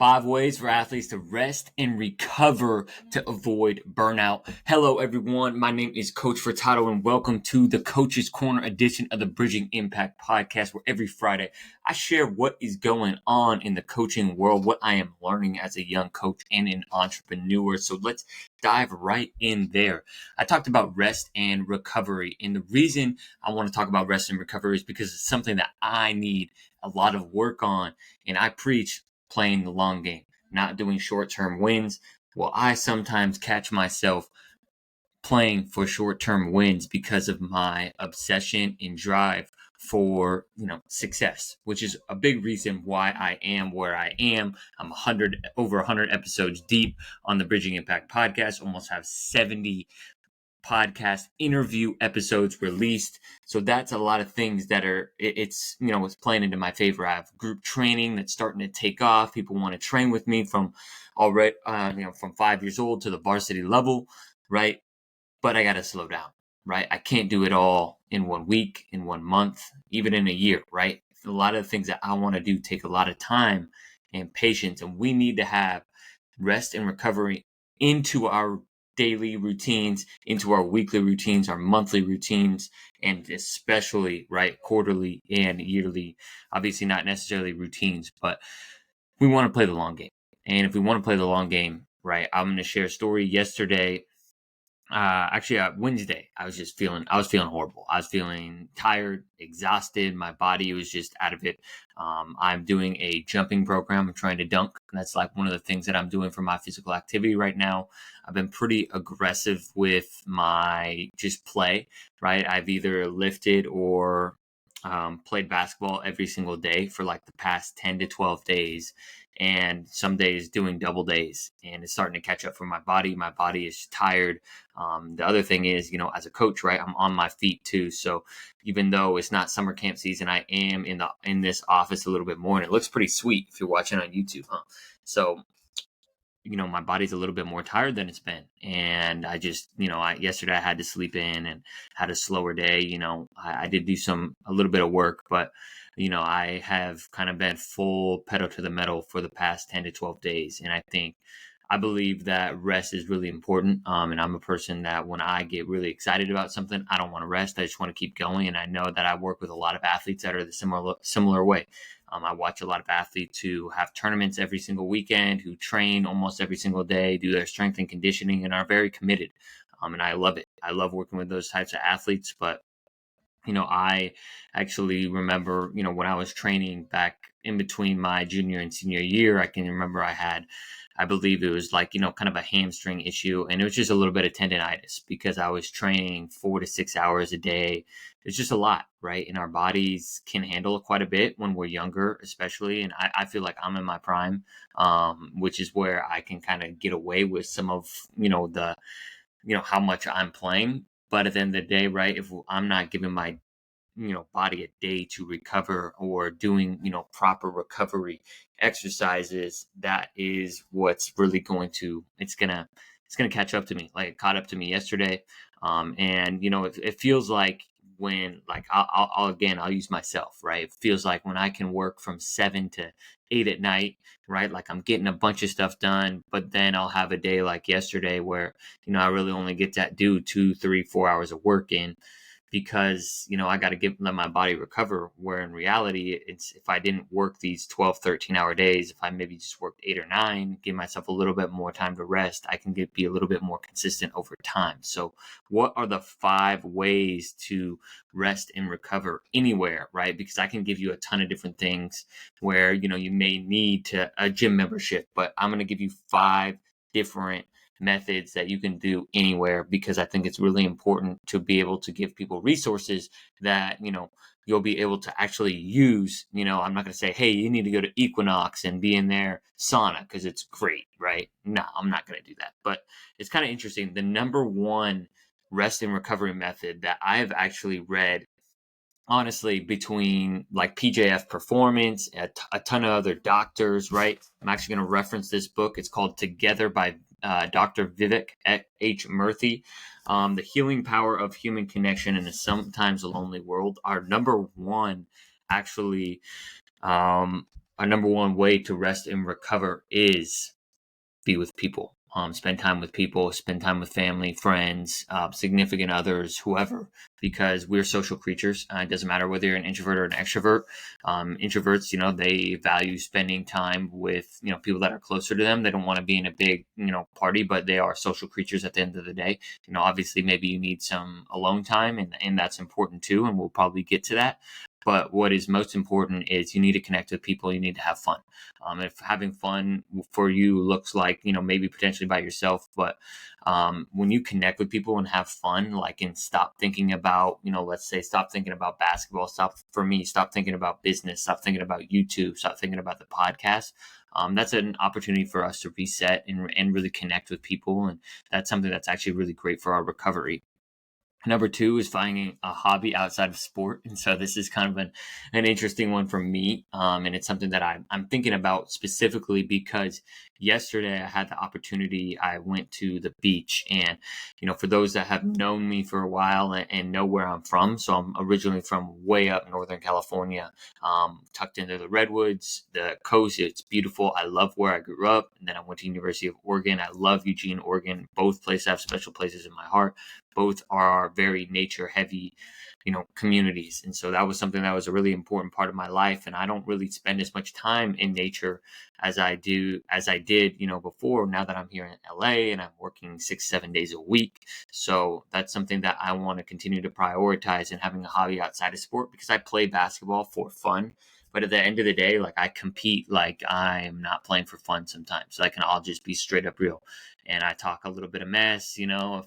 5 ways for athletes to rest and recover to avoid burnout. Hello, everyone. My name is Coach Furtado, and welcome to the Coach's Corner edition of the Bridging Impact podcast, where every Friday I share what is going on in the coaching world, what I am learning as a young coach and an entrepreneur. So let's dive right in there. I talked about rest and recovery, and the reason I want to talk about rest and recovery is because it's something that I need a lot of work on, and I preach playing the long game, not doing short-term wins. Well, I sometimes catch myself playing for short-term wins because of my obsession and drive for, success, which is a big reason why I am where I am. I'm over 100 episodes deep on the Bridging Impact podcast, almost have 70 podcast interview episodes released. So that's a lot of things that it's playing into my favor. I have group training that's starting to take off. People want to train with me from already, from 5 years old to the varsity level, right? But I got to slow down, right? I can't do it all in 1 week, in 1 month, even in a year, right? A lot of the things that I want to do take a lot of time and patience, and we need to have rest and recovery into our daily routines, into our weekly routines, our monthly routines, and especially, right, quarterly and yearly. Obviously not necessarily routines, but we want to play the long game. And if we want to play the long game, right, I'm going to share a story yesterday. Wednesday, I was feeling horrible. I was feeling tired, exhausted. My body was just out of it. I'm doing a jumping program. I'm trying to dunk. And that's like one of the things that I'm doing for my physical activity right now. I've been pretty aggressive with my just play, right? I've either lifted or played basketball every single day for like the past 10 to 12 days. And some days doing double days, and it's starting to catch up for my body. My body is tired. The other thing is, as a coach, right, I'm on my feet too. So even though it's not summer camp season, I am in this office a little bit more, and it looks pretty sweet if you're watching on YouTube, huh? So, my body's a little bit more tired than it's been. And I just, yesterday I had to sleep in and had a slower day. I did do a little bit of work, but I have kind of been full pedal to the metal for the past 10 to 12 days. And I believe that rest is really important. And I'm a person that when I get really excited about something, I don't want to rest. I just want to keep going. And I know that I work with a lot of athletes that are the similar way. I watch a lot of athletes who have tournaments every single weekend, who train almost every single day, do their strength and conditioning, and are very committed. And I love it. I love working with those types of athletes. But I actually remember, when I was training back in between my junior and senior year, I can remember I believe it was like, kind of a hamstring issue. And it was just a little bit of tendonitis because I was training 4 to 6 hours a day. It's just a lot, right? And our bodies can handle quite a bit when we're younger, especially. And I feel like I'm in my prime, which is where I can kind of get away with some of, how much I'm playing. But at the end of the day, right, if I'm not giving my body a day to recover or doing proper recovery exercises, that is what's really it's gonna catch up to me, like it caught up to me yesterday. And it feels like when, like, I'll use myself, right? It feels like when I can work from 7 to 8 at night, right, like I'm getting a bunch of stuff done, but then I'll have a day like yesterday where I really only get to do 2, 3, 4 hours of work in, because I got to let my body recover, where in reality, it's if I didn't work these 12, 13-hour days, if I maybe just worked 8 or 9, give myself a little bit more time to rest, I can be a little bit more consistent over time. So what are the 5 ways to rest and recover anywhere, right? Because I can give you a ton of different things where you may need a gym membership, but I'm going to give you 5 different methods that you can do anywhere, because I think it's really important to be able to give people resources that you'll be able to actually use. I'm not going to say, hey, you need to go to Equinox and be in their sauna because it's great, right? No, I'm not going to do that. But it's kind of interesting. The number one rest and recovery method that I've actually read, honestly, between like PJF Performance, a ton of other doctors, right? I'm actually going to reference this book. It's called Together by Dr. Vivek H. Murthy. The Healing Power of Human Connection in a Sometimes Lonely World. Our number one, actually, our number one way to rest and recover is be with people. Spend time with people, spend time with family, friends, significant others, whoever, because we're social creatures. It doesn't matter whether you're an introvert or an extrovert. Introverts, they value spending time with, people that are closer to them. They don't want to be in a big, party, but they are social creatures at the end of the day. Obviously, maybe you need some alone time, and that's important too. And we'll probably get to that. But what is most important is you need to connect with people. You need to have fun. If having fun for you looks like, maybe potentially by yourself, but when you connect with people and have fun, like, and stop thinking about, let's say, stop thinking about basketball, stop thinking about business, stop thinking about YouTube, stop thinking about the podcast. That's an opportunity for us to reset and really connect with people. And that's something that's actually really great for our recovery. Number two is finding a hobby outside of sport. And so this is kind of an interesting one for me. And it's something that I'm thinking about specifically because yesterday I had the opportunity. I went to the beach. And, for those that have known me for a while and know where I'm from, so I'm originally from way up Northern California, tucked into the redwoods, the coast. It's beautiful. I love where I grew up. And then I went to University of Oregon. I love Eugene, Oregon. Both places have special places in my heart. Both are very nature heavy, communities. And so that was something that was a really important part of my life. And I don't really spend as much time in nature as I did, before, now that I'm here in LA and I'm working 6-7 days a week. So that's something that I want to continue to prioritize in having a hobby outside of sport, because I play basketball for fun. But at the end of the day, like, I compete, like, I am not playing for fun sometimes. Like, and I'll just be straight up real. And I talk a little bit of mess,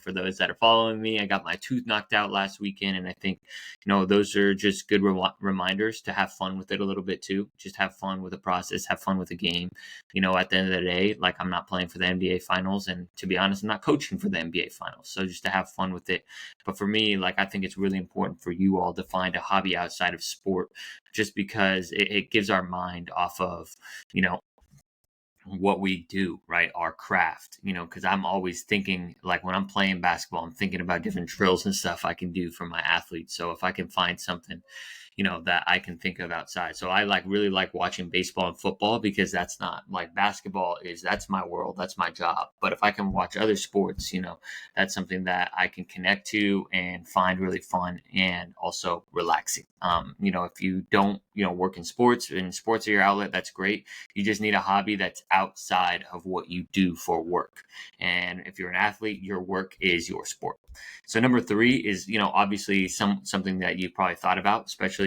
for those that are following me. I got my tooth knocked out last weekend. And I think, those are just good reminders to have fun with it a little bit too. Just have fun with the process, have fun with the game. At the end of the day, like, I'm not playing for the NBA finals. And to be honest, I'm not coaching for the NBA finals. So just to have fun with it. But for me, like, I think it's really important for you all to find a hobby outside of sport, just because it gives our mind off of, what we do, right? Our craft, because I'm always thinking, like, when I'm playing basketball, I'm thinking about different drills and stuff I can do for my athletes. So if I can find something, that I can think of outside. So I really like watching baseball and football, because that's not like that's my world. That's my job. But if I can watch other sports, that's something that I can connect to and find really fun and also relaxing. If you don't, work in sports and sports are your outlet, that's great. You just need a hobby that's outside of what you do for work. And if you're an athlete, your work is your sport. So number three is, obviously something that you probably thought about, especially,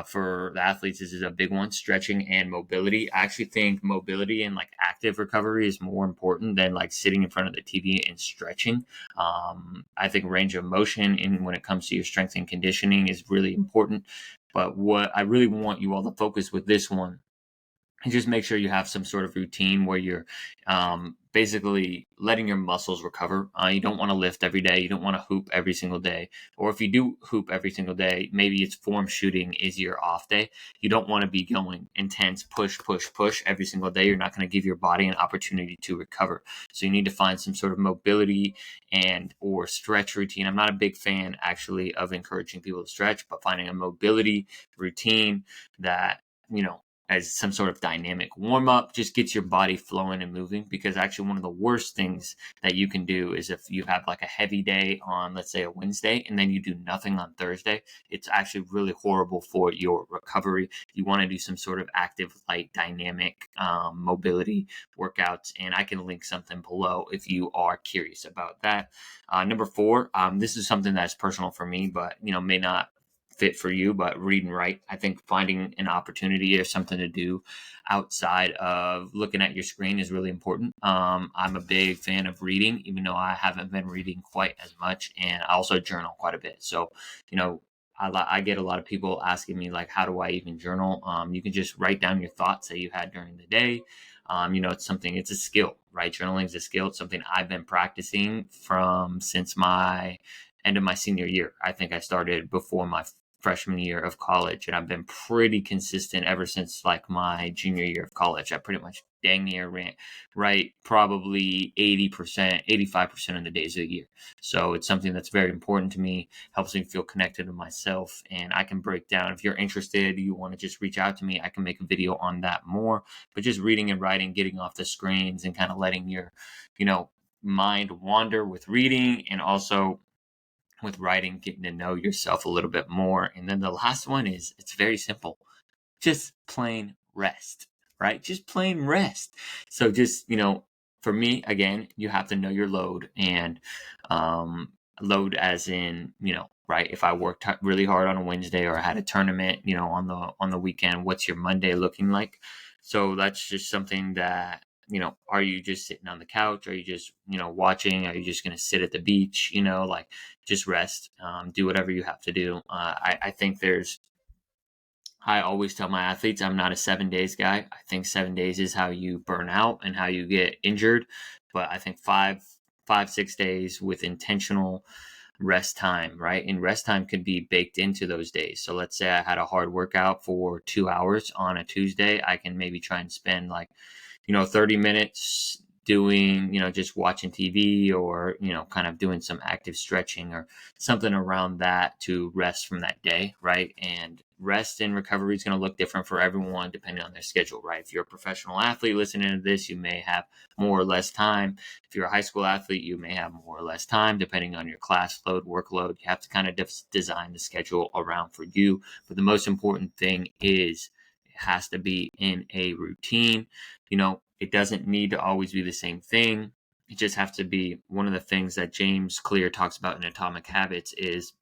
for the athletes. This is a big one: stretching and mobility. I actually think mobility and, like, active recovery is more important than, like, sitting in front of the TV and stretching. I think range of motion when it comes to your strength and conditioning is really important. But what I really want you all to focus with this one, and just make sure you have some sort of routine where you're basically letting your muscles recover. You don't want to lift every day. You don't want to hoop every single day. Or if you do hoop every single day, maybe it's form shooting is your off day. You don't want to be going intense, push, push, push every single day. You're not going to give your body an opportunity to recover. So you need to find some sort of mobility and or stretch routine. I'm not a big fan, actually, of encouraging people to stretch, but finding a mobility routine that, as some sort of dynamic warm up, just gets your body flowing and moving. Because actually, one of the worst things that you can do is if you have, like, a heavy day on, let's say, a Wednesday, and then you do nothing on Thursday, it's actually really horrible for your recovery. You want to do some sort of active, light, dynamic mobility workouts. And I can link something below if you are curious about that. Number four, this is something that's personal for me, but, may not fit for you, but read and write. I think finding an opportunity or something to do outside of looking at your screen is really important. I'm a big fan of reading, even though I haven't been reading quite as much, and I also journal quite a bit. So, I get a lot of people asking me, like, how do I even journal? You can just write down your thoughts that you had during the day. It's a skill, right? Journaling is a skill. It's something I've been practicing since my end of my senior year. I think I started before my freshman year of college, and I've been pretty consistent ever since like my junior year of college. I pretty much dang near ran right probably 80%, 85% of the days of the year. So it's something that's very important to me, helps me feel connected to myself. And I can break down, if you're interested, you want to just reach out to me, I can make a video on that more. But just reading and writing, getting off the screens and kind of letting your, you know, mind wander with reading, and also with writing, getting to know yourself a little bit more. And then the last one is, it's very simple, just plain rest, right? Just plain rest. So just, for me, again, you have to know your load, and load as in, right? If I worked really hard on a Wednesday, or I had a tournament, on the weekend, what's your Monday looking like? So that's just something that, are you just sitting on the couch? Are you just, watching? Are you just going to sit at the beach? Like, just rest, do whatever you have to do. I think I always tell my athletes, I'm not a 7 days guy. I think 7 days is how you burn out and how you get injured. But I think 6 days with intentional rest time, right? And rest time could be baked into those days. So let's say I had a hard workout for 2 hours on a Tuesday. I can maybe try and spend like, 30 minutes doing, just watching TV, or, kind of doing some active stretching or something around that to rest from that day, right? And rest and recovery is going to look different for everyone depending on their schedule, right? If you're a professional athlete listening to this, you may have more or less time. If you're a high school athlete, you may have more or less time depending on your class load, workload. You have to kind of design the schedule around for you. But the most important thing is, it has to be in a routine. It doesn't need to always be the same thing. It just has to be. One of the things that James Clear talks about in Atomic Habits is,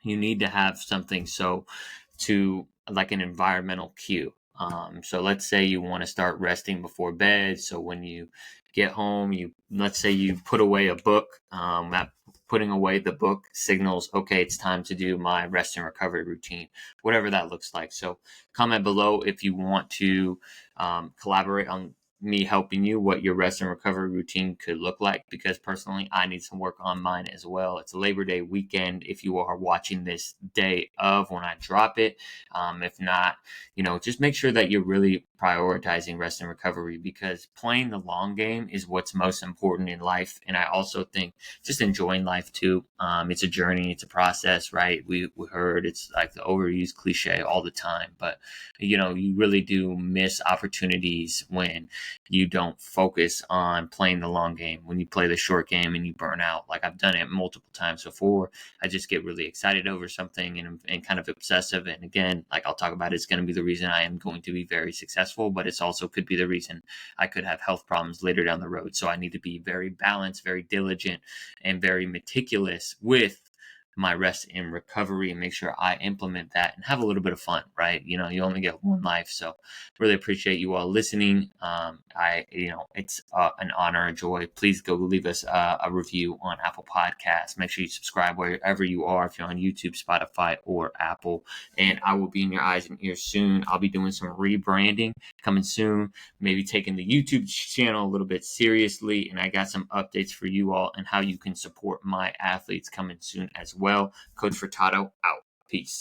you need to have something, so to like an environmental cue. So let's say you want to start resting before bed. So when you get home, let's say you put away a book. That putting away the book signals, okay, it's time to do my rest and recovery routine, whatever that looks like. So comment below if you want to collaborate on me helping you, what your rest and recovery routine could look like, because personally I need some work on mine as well. It's a Labor Day weekend if you are watching this day of when I drop it. If not, just make sure that you're really prioritizing rest and recovery, because playing the long game is what's most important in life. And I also think just enjoying life too. It's a journey, it's a process, right? We heard it's like the overused cliche all the time, but you really do miss opportunities when you don't focus on playing the long game, when you play the short game and you burn out. Like, I've done it multiple times before. I just get really excited over something and kind of obsessive. And again, like I'll talk about, it's going to be the reason I am going to be very successful, but it's also could be the reason I could have health problems later down the road. So I need to be very balanced, very diligent, and very meticulous with my rest and recovery, and make sure I implement that and have a little bit of fun, right? You only get one life. So really appreciate you all listening. It's an honor, a joy. Please go leave us a review on Apple Podcasts. Make sure you subscribe wherever you are, if you're on YouTube, Spotify, or Apple. And I will be in your eyes and ears soon. I'll be doing some rebranding coming soon, maybe taking the YouTube channel a little bit seriously. And I got some updates for you all and how you can support my athletes coming soon as well. Coach Furtado out. Peace.